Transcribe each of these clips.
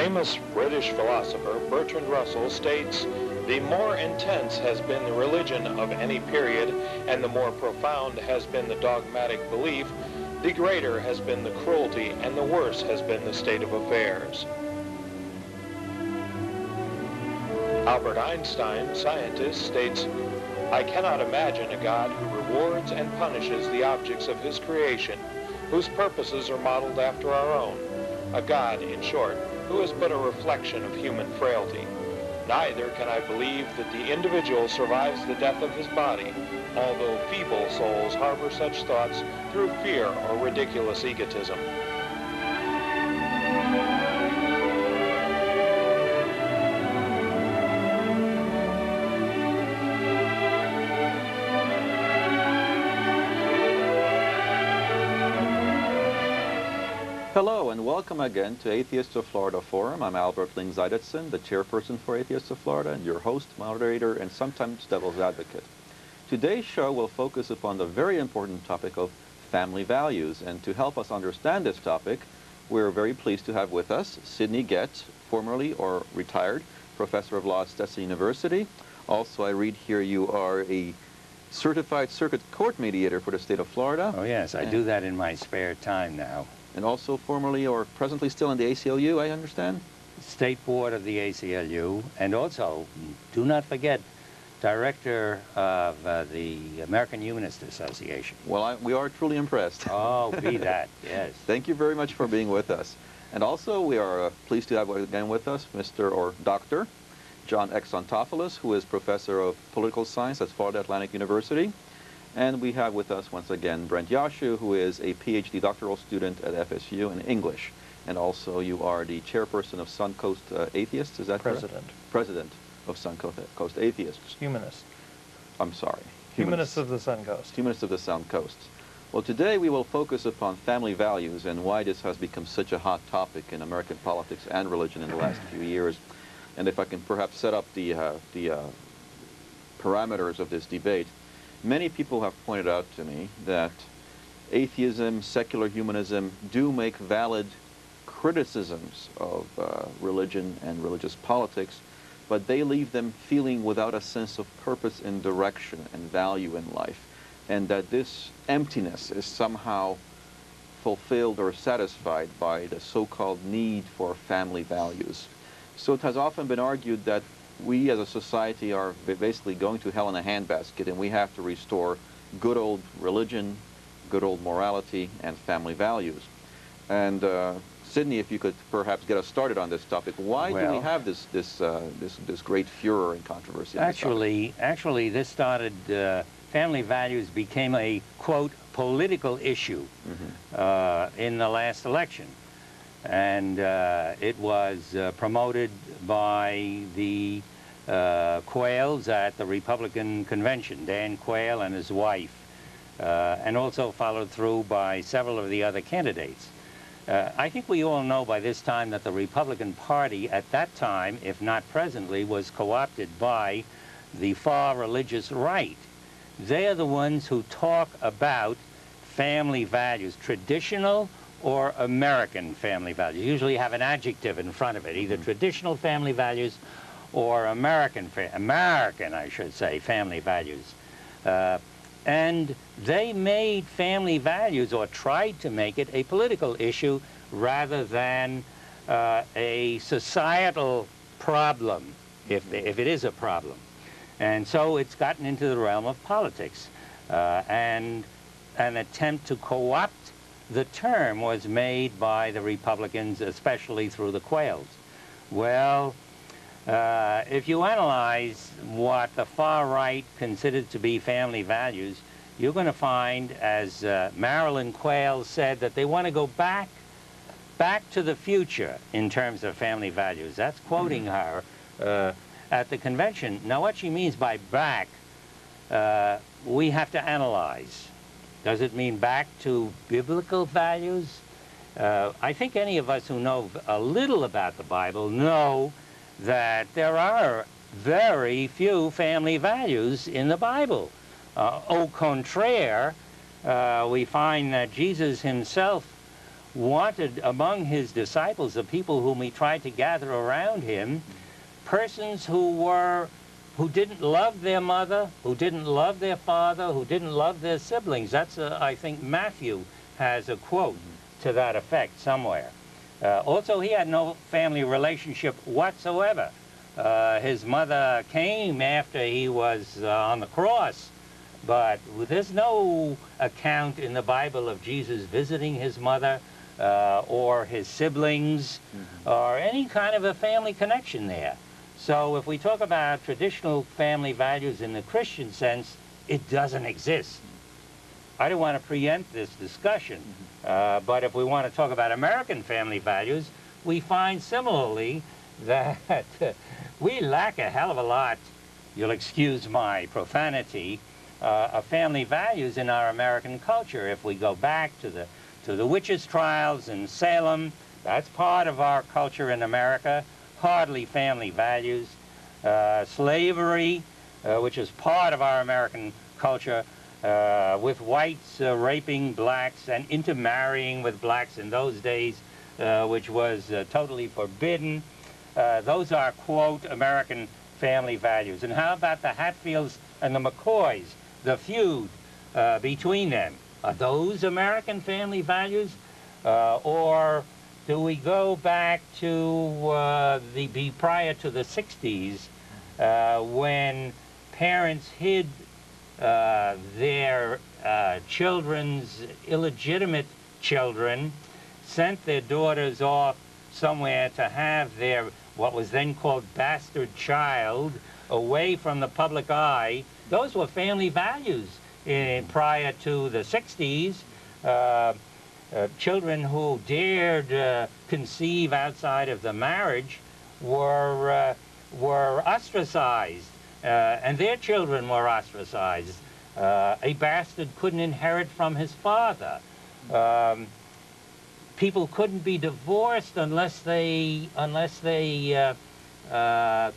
famous British philosopher Bertrand Russell states, "The more intense has been the religion of any period, and the more profound has been the dogmatic belief, the greater has been the cruelty, and the worse has been the state of affairs." Albert Einstein, scientist, states, "I cannot imagine a God who rewards and punishes the objects of his creation, whose purposes are modeled after our own. A God, in short, who is but a reflection of human frailty. Neither can I believe that the individual survives the death of his body, although feeble souls harbor such thoughts through fear or ridiculous egotism." Hello and welcome again to Atheists of Florida Forum. I'm Albert Lyngzeidelson, the chairperson for Atheists of Florida, and your host, moderator, and sometimes devil's advocate. Today's show will focus upon the very important topic of family values, and to help us understand this topic, we're very pleased to have with us Sidney Goetz, formerly or retired professor of law at Stetson University. Also, I read here you are a certified circuit court mediator for the state of Florida. Oh yes, I do that in my spare time now. And also formerly or presently still in the ACLU, I understand? State board of the ACLU, and also, do not forget, director of the American Humanist Association. Well, we are truly impressed. Oh, be that, yes. Thank you very much for being with us. And also, we are pleased to have again with us Mr. or Dr. John X. Nanthopoulos, who is professor of political science at Florida Atlantic University. And we have with us once again Brent, who is a Ph.D. doctoral student at FSU in English. And also you are the chairperson of Suncoast Atheists, is that President. correct? President of Suncoast Atheists. Humanist. I'm sorry. Humanists of the Suncoast. Humanists of the Suncoast. Well, today we will focus upon family values and why this has become such a hot topic in American politics and religion in the last few years. And if I can perhaps set up the parameters of this debate. Many people have pointed out to me that atheism, secular humanism do make valid criticisms of religion and religious politics, but they leave them feeling without a sense of purpose and direction and value in life, and that this emptiness is somehow fulfilled or satisfied by the so-called need for family values. So it has often been argued that we as a society are basically going to hell in a handbasket, and we have to restore good old religion, good old morality, and family values. And Sidney, if you could perhaps get us started on this topic, why do we have this great furor and controversy? Actually, this started. Family values became a quote political issue in the last election. And it was promoted by the Quayles at the Republican convention, Dan Quayle and his wife, and also followed through by several of the other candidates. I think we all know by this time that the Republican Party at that time, if not presently, was co-opted by the far religious right. They are the ones who talk about family values, traditional or American family values. Usually have an adjective in front of it, either traditional family values or American, I should say, family values. And they made family values, or tried to make it, a political issue rather than a societal problem, if it is a problem. And so it's gotten into the realm of politics. And an attempt to co-opt the term was made by the Republicans, especially through the Quayles. Well, if you analyze what the far right considered to be family values, you're going to find, as Marilyn Quayle said, that they want to go back to the future in terms of family values. That's quoting her at the convention. Now, what she means by back, we have to analyze. Does it mean back to biblical values? I think any of us who know a little about the Bible know that there are very few family values in the Bible. Au contraire, we find that Jesus himself wanted among his disciples, the people whom he tried to gather around him, persons who didn't love their mother, who didn't love their father, who didn't love their siblings. That's, I think Matthew has a quote to that effect somewhere. Also, he had no family relationship whatsoever. His mother came after he was on the cross, but there's no account in the Bible of Jesus visiting his mother or his siblings or any kind of a family connection there. So if we talk about traditional family values in the Christian sense, it doesn't exist. I don't want to preempt this discussion, but if we want to talk about American family values, we find similarly that we lack a hell of a lot, you'll excuse my profanity, of family values in our American culture. If we go back to the witches' trials in Salem, that's part of our culture in America. Hardly family values. Slavery, which is part of our American culture, with whites raping blacks and intermarrying with blacks in those days, which was totally forbidden. Those are, quote, American family values. And how about the Hatfields and the McCoys, the feud between them? Are those American family values? Or do we go back to prior to the 60s when parents hid their children's illegitimate children, sent their daughters off somewhere to have their what was then called bastard child away from the public eye? Those were family values prior to the 60s. Children who dared conceive outside of the marriage were ostracized, and their children were ostracized. A bastard couldn't inherit from his father. People couldn't be divorced unless they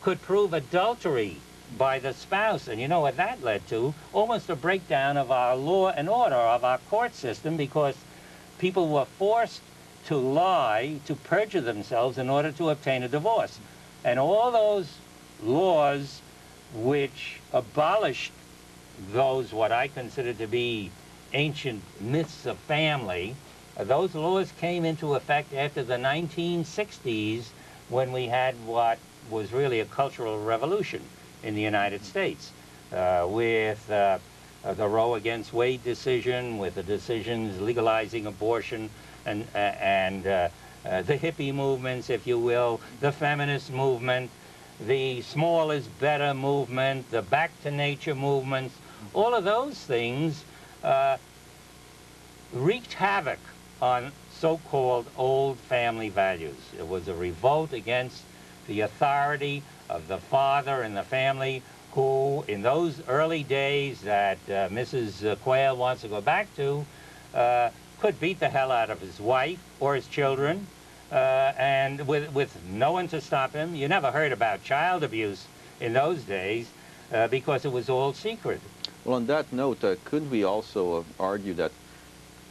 could prove adultery by the spouse. And you know what that led to? Almost a breakdown of our law and order, of our court system, because people were forced to lie, to perjure themselves in order to obtain a divorce. And all those laws which abolished those, what I consider to be ancient myths of family, those laws came into effect after the 1960s, when we had what was really a cultural revolution in the United States, with the Roe against Wade decision, with the decisions legalizing abortion, and the hippie movements, if you will, the feminist movement, the small is better movement, the back to nature movements. All of those things wreaked havoc on so-called old family values. It was a revolt against the authority of the father in the family, who in those early days that Mrs. Quayle wants to go back to, could beat the hell out of his wife or his children, and with no one to stop him. You never heard about child abuse in those days because it was all secret. Well, on that note, couldn't we also argue that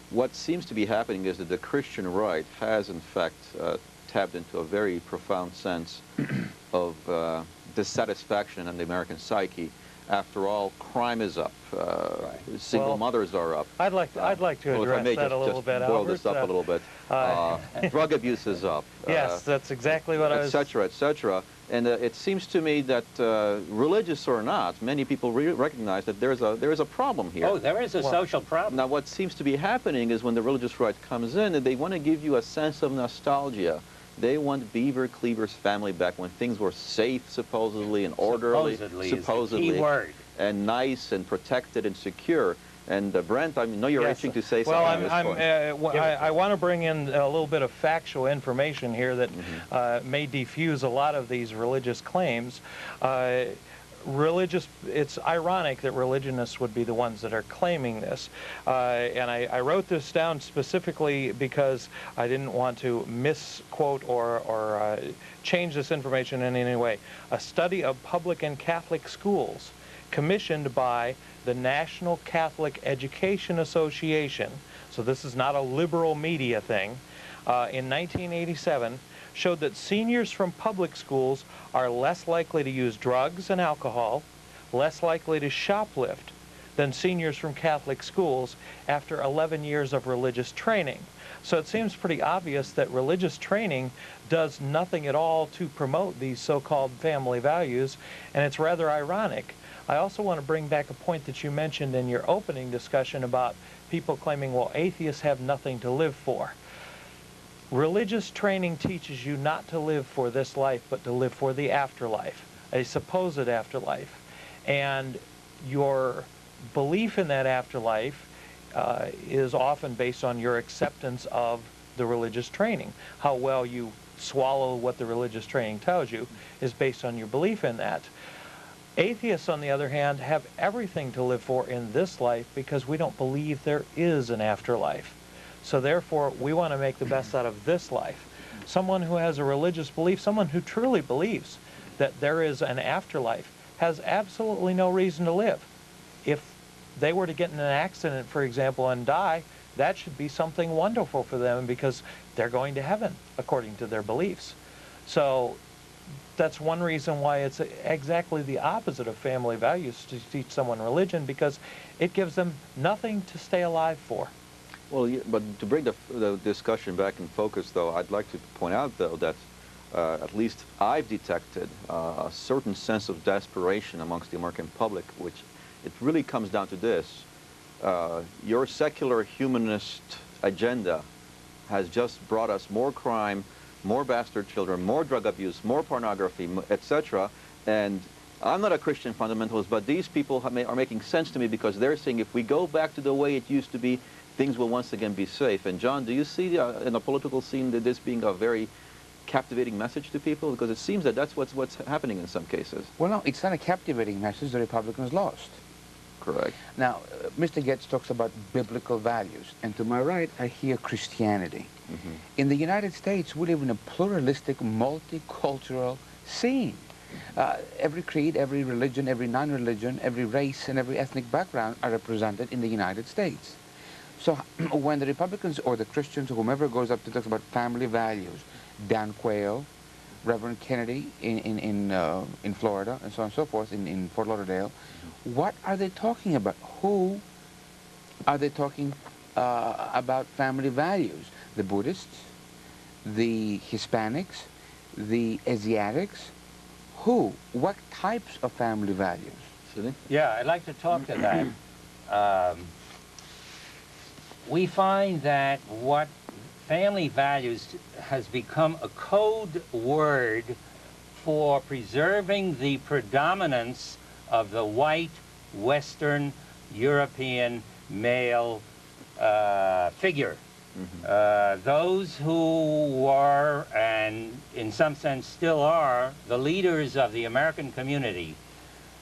what seems to be happening is that the Christian right has, in fact, tapped into a very profound sense of dissatisfaction in the American psyche. After all, crime is up. Single mothers are up. I'd like to address that a little bit, boil Albert. this up a little bit. Drug abuse is up. Yes, that's exactly what I was... Et cetera, et cetera. And it seems to me that, religious or not, many people recognize that there is a problem here. Oh, there is a social problem. Now, what seems to be happening is when the religious right comes in, and they want to give you a sense of nostalgia. They want Beaver Cleaver's family back when things were safe, supposedly, and orderly, supposedly, key word, and nice and protected and secure. And Brent, I know you're itching to say something. Well, I want to bring in a little bit of factual information here that may defuse a lot of these religious claims. It's ironic that religionists would be the ones that are claiming this. And I wrote this down specifically because I didn't want to misquote or change this information in any way. A study of public and Catholic schools commissioned by the National Catholic Education Association, so this is not a liberal media thing, in 1987 showed that seniors from public schools are less likely to use drugs and alcohol, less likely to shoplift than seniors from Catholic schools after 11 years of religious training. So it seems pretty obvious that religious training does nothing at all to promote these so-called family values, and it's rather ironic. I also want to bring back a point that you mentioned in your opening discussion about people claiming, well, atheists have nothing to live for. Religious training teaches you not to live for this life, but to live for the afterlife, a supposed afterlife. And your belief in that afterlife is often based on your acceptance of the religious training. How well you swallow what the religious training tells you is based on your belief in that. Atheists, on the other hand, have everything to live for in this life because we don't believe there is an afterlife. So therefore, we want to make the best out of this life. Someone who has a religious belief, someone who truly believes that there is an afterlife, has absolutely no reason to live. If they were to get in an accident, for example, and die, that should be something wonderful for them because they're going to heaven, according to their beliefs. So that's one reason why it's exactly the opposite of family values to teach someone religion, because it gives them nothing to stay alive for. Well, yeah, but to bring the discussion back in focus, though, I'd like to point out, though, that at least I've detected a certain sense of desperation amongst the American public, which it really comes down to this. Your secular humanist agenda has just brought us more crime, more bastard children, more drug abuse, more pornography, etc. And I'm not a Christian fundamentalist, but these people are making sense to me because they're saying if we go back to the way it used to be, things will once again be safe. And John, do you see in the political scene that this being a very captivating message to people? Because it seems that that's what's happening in some cases. Well, no, it's not a captivating message. The Republicans lost. Correct. Now, Mr. Goetz talks about biblical values, and to my right, I hear Christianity. Mm-hmm. In the United States, we live in a pluralistic, multicultural scene. Every creed, every religion, every non-religion, every race, and every ethnic background are represented in the United States. So when the Republicans or the Christians or whomever goes up to talk about family values, Dan Quayle, Reverend Kennedy in Florida, and so on and so forth, in Fort Lauderdale, what are they talking about? Who are they talking about family values? The Buddhists, the Hispanics, the Asiatics? Who? What types of family values? Sidney? Yeah, I'd like to talk to that. We find that what family values has become a code word for preserving the predominance of the white, Western, European male figure. Mm-hmm. Those who were, and in some sense still are, the leaders of the American community,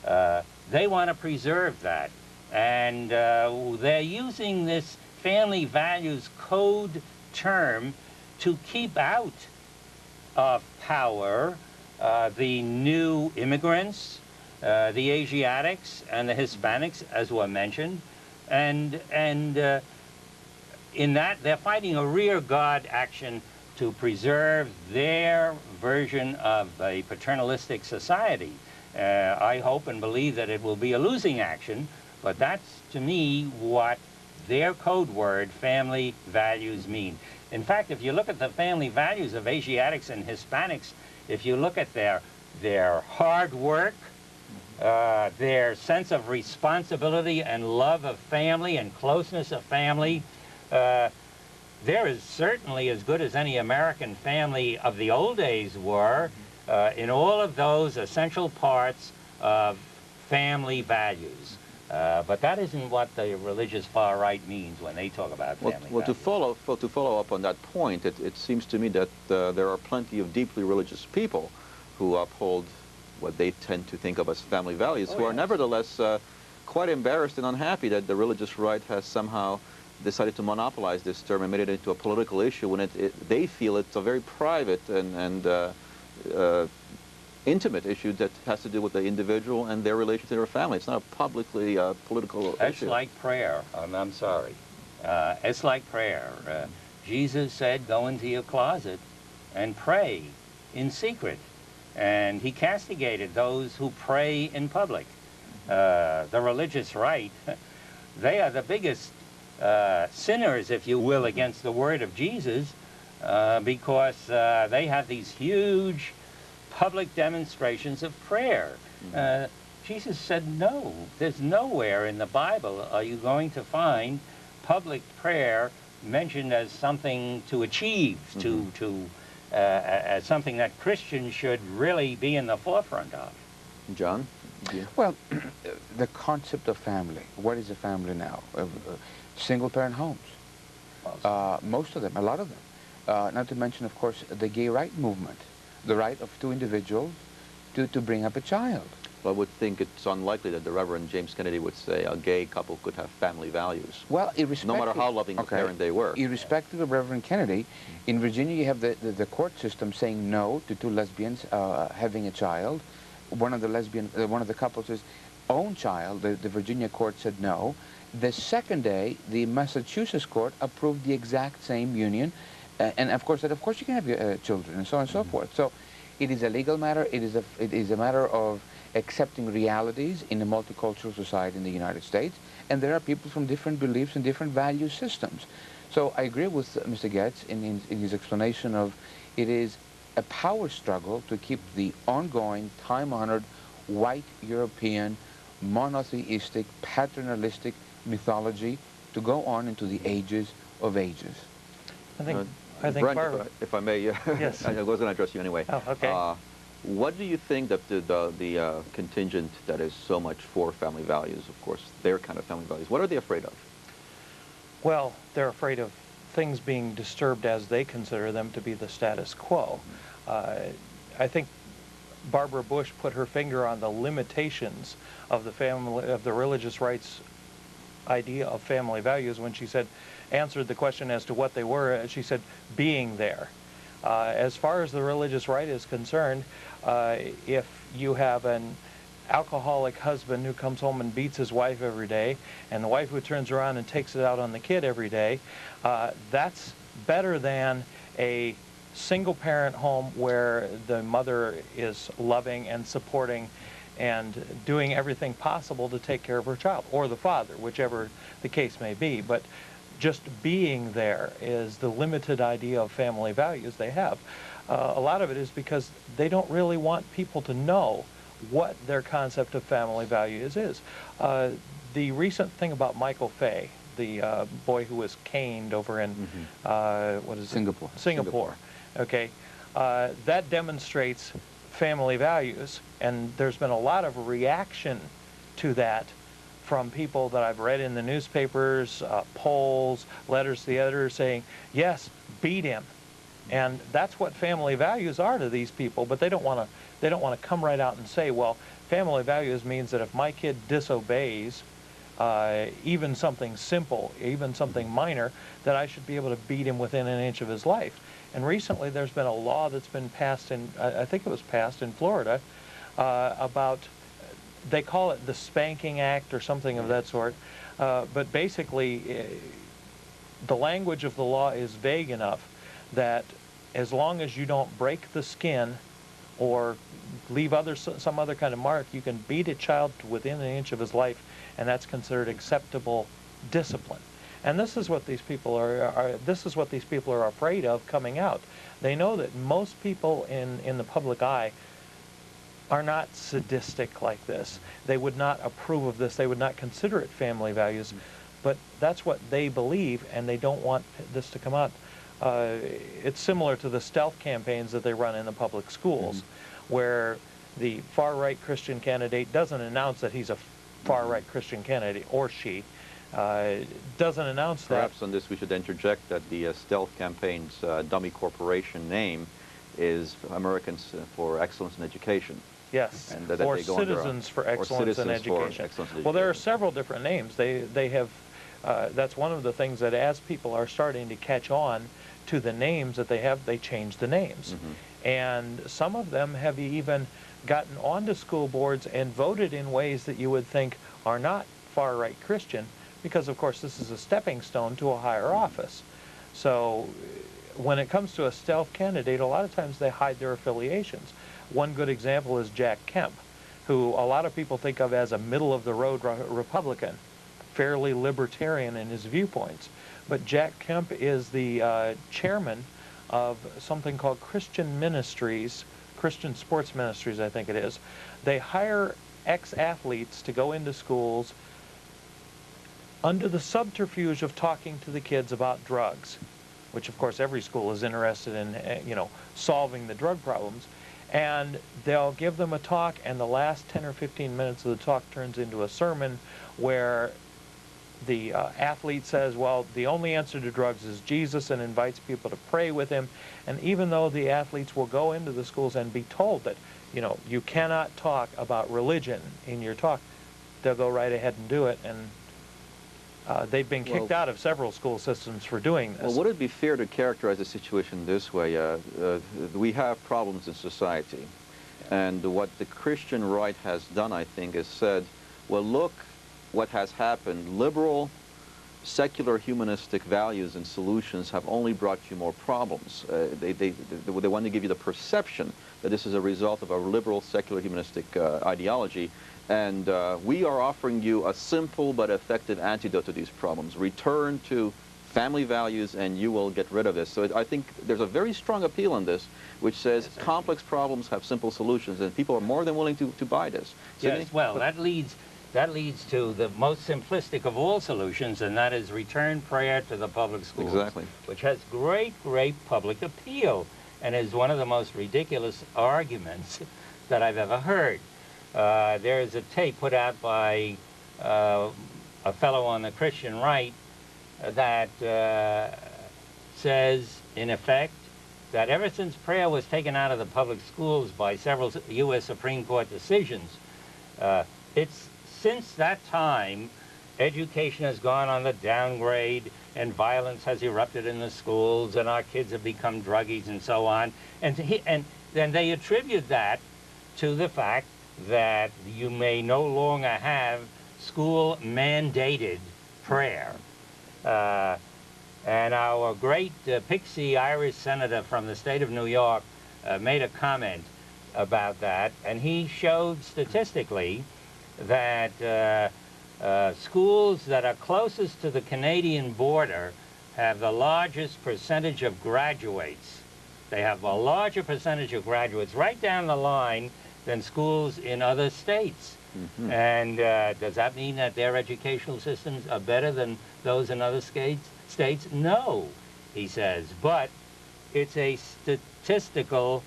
they want to preserve that. And they're using this family values code term to keep out of power the new immigrants, the Asiatics and the Hispanics, as were mentioned, and in that they're fighting a rear guard action to preserve their version of a paternalistic society. I hope and believe that it will be a losing action, but that's to me what their code word, family values, mean. In fact, if you look at the family values of Asiatics and Hispanics, if you look at their hard work, their sense of responsibility and love of family and closeness of family, they're certainly as good as any American family of the old days were in all of those essential parts of family values. But that isn't what the religious far right means when they talk about family well, values. to follow up on that point, it seems to me that there are plenty of deeply religious people who uphold what they tend to think of as family values, who are nevertheless quite embarrassed and unhappy that the religious right has somehow decided to monopolize this term and made it into a political issue when they feel it's a very private and intimate issue that has to do with the individual and their relation to their family. It's not a publicly political issue. That's like prayer. I'm sorry. It's like prayer. Jesus said, go into your closet and pray in secret. And he castigated those who pray in public. The religious right, they are the biggest sinners, if you will, against the word of Jesus, because they have these huge public demonstrations of prayer. Jesus said, no, there's nowhere in the Bible are you going to find public prayer mentioned as something to achieve, as something that Christians should really be in the forefront of. John? Well, the concept of family. What is a family now? Single-parent homes. Most of them, a lot of them. Not to mention, of course, the gay right movement, the right of two individuals to bring up a child. Well, I would think it's unlikely that the Reverend James Kennedy would say a gay couple could have family values. Well, irrespective, no matter how loving a parent they were. Irrespective of Reverend Kennedy, in Virginia you have the court system saying no to two lesbians having a child. One of the couples' own child, the Virginia court said no. The second day, the Massachusetts court approved the exact same union, and of course said, of course you can have children, and so on and so forth. So, it is a legal matter. It is a matter of accepting realities in a multicultural society in the United States, and there are people from different beliefs and different value systems. So I agree with Mr. Goetz in his explanation of it is a power struggle to keep the ongoing, time-honored, white European, monotheistic, paternalistic mythology to go on into the ages of ages. I think Brent, if I may, yes. I was going to address you anyway. Oh, okay. What do you think that the contingent that is so much for family values, of course, their kind of family values, what are they afraid of? Well, they're afraid of things being disturbed as they consider them to be the status quo. I think Barbara Bush put her finger on the limitations of the religious rights idea of family values when she answered the question as to what they were. She said, being there. As far as the religious right is concerned, if you have an alcoholic husband who comes home and beats his wife every day, and the wife who turns around and takes it out on the kid every day, that's better than a single-parent home where the mother is loving and supporting and doing everything possible to take care of her child, or the father, whichever the case may be. But just being there is the limited idea of family values they have. A lot of it is because they don't really want people to know what their concept of family values is. The recent thing about Michael Fay, the boy who was caned over in what is it? Singapore. Okay, that demonstrates family values, and there's been a lot of reaction to that from people that I've read in the newspapers, polls, letters to the editor saying, yes, beat him. And that's what family values are to these people, but they don't want to come right out and say, well, family values means that if my kid disobeys even something simple, even something minor, that I should be able to beat him within an inch of his life. And recently there's been a law that's been passed in, I think it was passed in Florida, about, they call it the Spanking Act or something of that sort, but basically the language of the law is vague enough that as long as you don't break the skin or leave some other kind of mark, you can beat a child to within an inch of his life, and that's considered acceptable discipline. And this is what these people are afraid of coming out. They know that most people in the public eye are not sadistic like this. They would not approve of this. They would not consider it family values. But that's what they believe, and they don't want this to come out. It's similar to the stealth campaigns that they run in the public schools, where the far-right Christian candidate doesn't announce that he's a far-right Christian candidate, or she doesn't announce that. Perhaps on this we should interject that the stealth campaign's dummy corporation name is Americans for Excellence in Education. Yes, and that or they go Citizens for Excellence in Education. Well, there are several different names. They have, that's one of the things that as people are starting to catch on to the names that they have, they change the names. And some of them have even gotten onto school boards and voted in ways that you would think are not far-right Christian, because, of course, this is a stepping stone to a higher office. So when it comes to a stealth candidate, a lot of times they hide their affiliations. One good example is Jack Kemp, who a lot of people think of as a middle-of-the-road Republican, fairly libertarian in his viewpoints. But Jack Kemp is the chairman of something called Christian Ministries, Christian Sports Ministries, I think it is. They hire ex-athletes to go into schools under the subterfuge of talking to the kids about drugs, which of course every school is interested in, solving the drug problems. And they'll give them a talk, and the last 10 or 15 minutes of the talk turns into a sermon where the athlete says, well, the only answer to drugs is Jesus, and invites people to pray with him. And even though the athletes will go into the schools and be told that, you cannot talk about religion in your talk, they'll go right ahead and do it. And they've been kicked out of several school systems for doing this. Well, would it be fair to characterize the situation this way? We have problems in society, and what the Christian right has done, I think, is said, well, look what has happened. Liberal, secular, humanistic values and solutions have only brought you more problems. They want to give you the perception that this is a result of a liberal, secular, humanistic ideology. And we are offering you a simple but effective antidote to these problems. Return to family values and you will get rid of this. So I think there's a very strong appeal in this, which says complex problems have simple solutions, and people are more than willing to buy this. Sidney? Yes, well, that leads to the most simplistic of all solutions, and that is return prayer to the public schools. Exactly. Which has great public appeal, and is one of the most ridiculous arguments that I've ever heard. There is a tape put out by a fellow on the Christian right that says, in effect, that ever since prayer was taken out of the public schools by several U.S. Supreme Court decisions, since that time, education has gone on the downgrade, and violence has erupted in the schools, and our kids have become druggies and so on. And then they attribute that to the fact that you may no longer have school-mandated prayer. And our great pixie Irish senator from the state of New York made a comment about that, and he showed statistically that schools that are closest to the Canadian border have the largest percentage of graduates. They have a larger percentage of graduates right down the line than schools in other states. Mm-hmm. And does that mean that their educational systems are better than those in other states? No, he says, but it's a statistical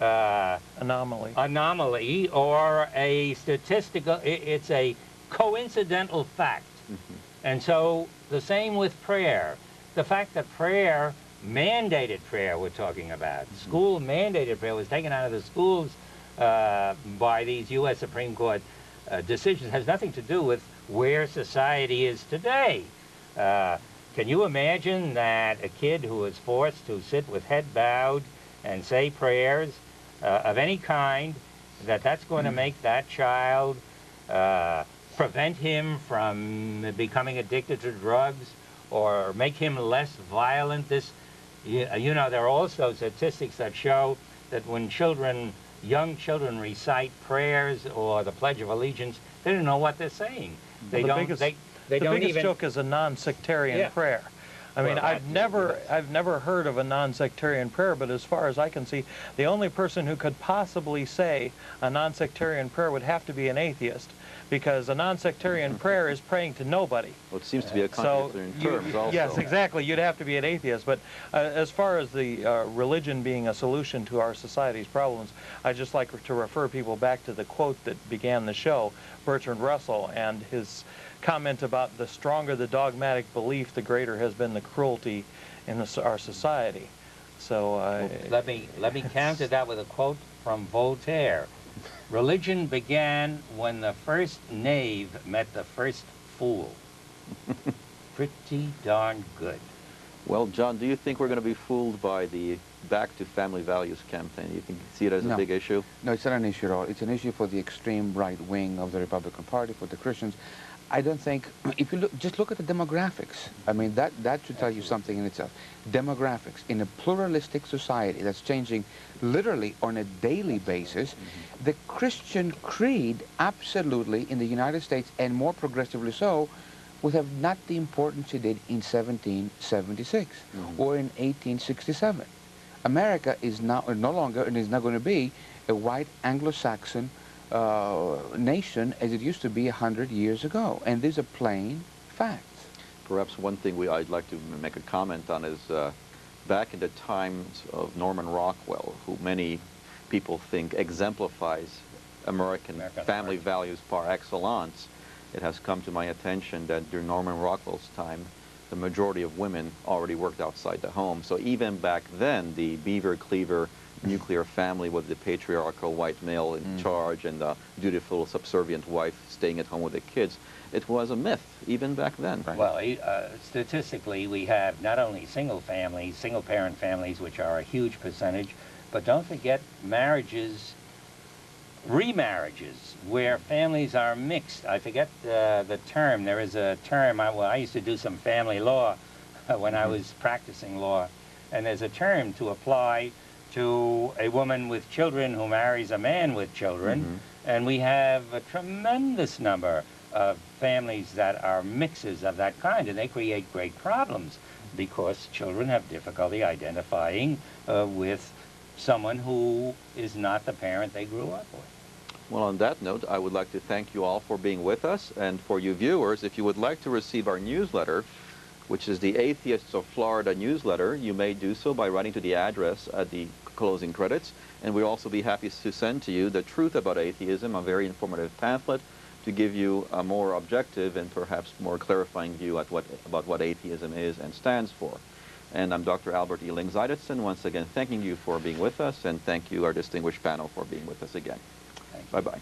anomaly, or a statistical, it's a coincidental fact. Mm-hmm. And so the same with prayer. The fact that prayer, mandated prayer we're talking about, mm-hmm. school mandated prayer was taken out of the schools by these U.S. Supreme Court decisions has nothing to do with where society is today. Can you imagine that a kid who is forced to sit with head bowed and say prayers of any kind, that's going to make that child, prevent him from becoming addicted to drugs, or make him less violent? There are also statistics that show that when young children recite prayers or the Pledge of Allegiance, they don't know what they're saying. The biggest joke is a non-sectarian prayer. I mean, I've never heard of a non-sectarian prayer, but as far as I can see, the only person who could possibly say a non-sectarian prayer would have to be an atheist, because a non-sectarian prayer is praying to nobody. Well, it seems to be a contradiction in terms also. Yes, exactly. You'd have to be an atheist. But as far as the religion being a solution to our society's problems, I'd just like to refer people back to the quote that began the show, Bertrand Russell, and his comment about the stronger the dogmatic belief, the greater has been the cruelty in our society. So let me counter that with a quote from Voltaire. Religion began when the first knave met the first fool. Pretty darn good. Well, John, do you think we're going to be fooled by the Back to Family Values campaign? You can see it as a big issue? No, it's not an issue at all. It's an issue for the extreme right wing of the Republican Party, for the Christians. I don't think, if you just look at the demographics, I mean, that should tell you something in itself. Demographics, in a pluralistic society that's changing literally on a daily basis, the Christian creed absolutely in the United States, and more progressively so, would have not the importance it did in 1776 or in 1867. America is now no longer, and is not going to be, a white Anglo-Saxon nation as it used to be 100 years ago, and these are plain facts. Perhaps one thing I'd like to make a comment on is back in the times of Norman Rockwell, who many people think exemplifies American family values par excellence, it has come to my attention that during Norman Rockwell's time, the majority of women already worked outside the home. So even back then, the beaver cleaver nuclear family with the patriarchal white male in charge and the dutiful subservient wife staying at home with the kids, it was a myth even back then. Right. Well, statistically, we have not only single parent families, which are a huge percentage, but don't forget marriages, remarriages, where families are mixed. I forget the term. There is a term. I used to do some family law when I was practicing law, and there's a term to apply to a woman with children who marries a man with children, and we have a tremendous number of families that are mixes of that kind, and they create great problems because children have difficulty identifying with someone who is not the parent they grew up with. Well, on that note, I would like to thank you all for being with us, and for you viewers, if you would like to receive our newsletter, which is the Atheists of Florida newsletter, you may do so by writing to the address at the closing credits, and we'll also be happy to send to you The Truth About Atheism, a very informative pamphlet to give you a more objective and perhaps more clarifying view at about what atheism is and stands for. And I'm Dr. Albert E. Lyngzeidelson, once again thanking you for being with us, and thank you, our distinguished panel, for being with us again. Bye-bye.